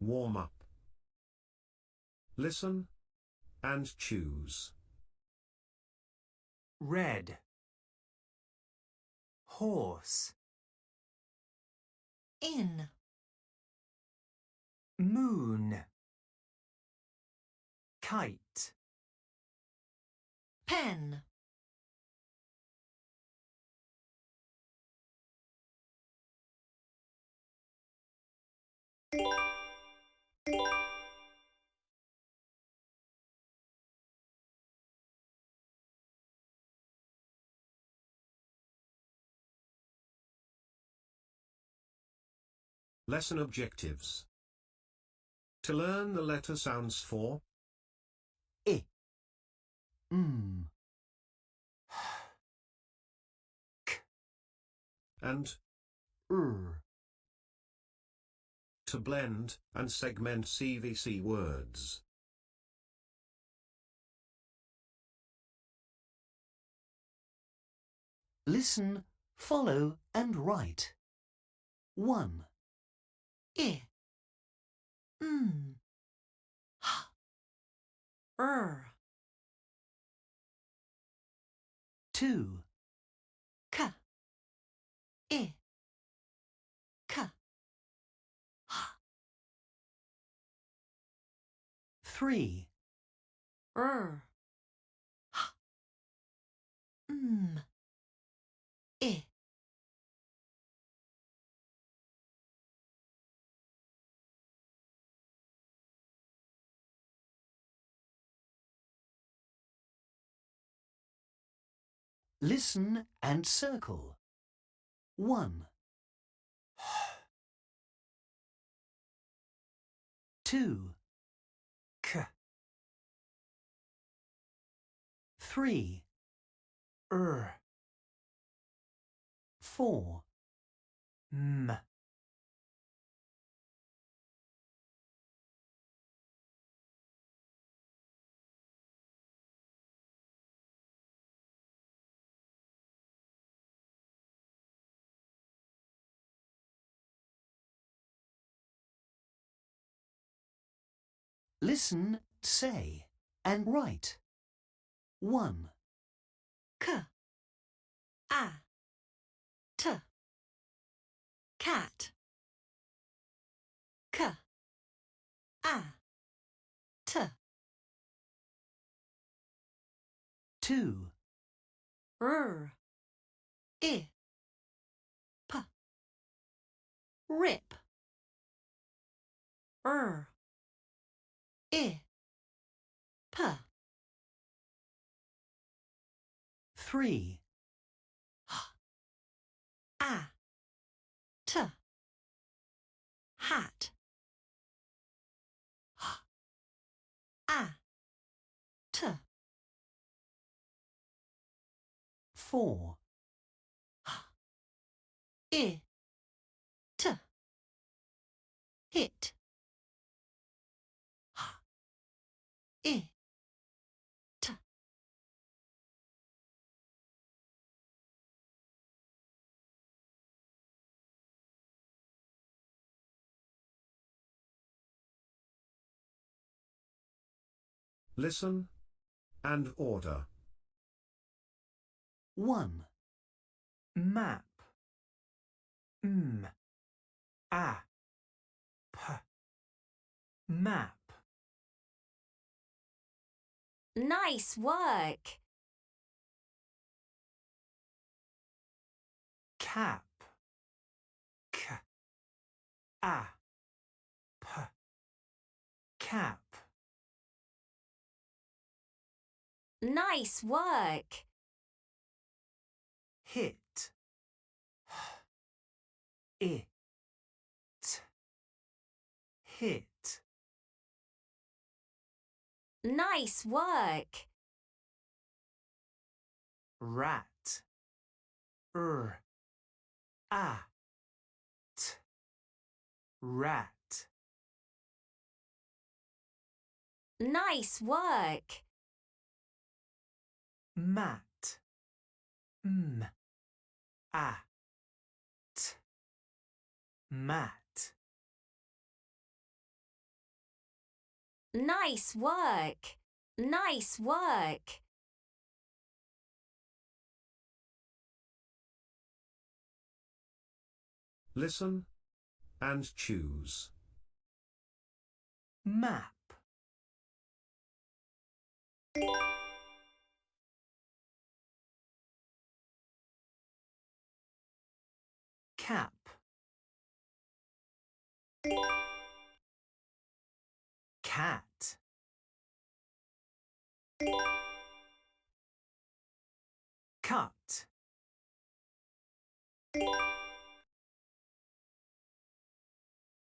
Warm up. Listen and choose. Red. Horse. In. Moon. Kite. Pen. Lesson objectives. To learn the letter sounds for I. K. and R. to blend and segment CVC words. Listen, follow and write. 1, I. H. R. 2, K. I. K. H. 3, R. H. I. listen and circle. 1, 2, K. 3, R. 4, M. listen, say and write. 1, K. A. T. Cat. K. A. T. 2, R. I. P. Rip. R. I. P. 3, A. T. Hat. A. T. 4, I. T. Hit. I. T. Listen and order. 1, Map. M. A. P. Map. Nice work. Cap. K. A. P. Cap. Nice work. Hit. I. T. Hit. Nice work. Rat. A. T. Rat. Nice work. Mat. M. A. T. Mat. Nice work. Nice work. Listen and choose. Map. Cap. Cat. Cut.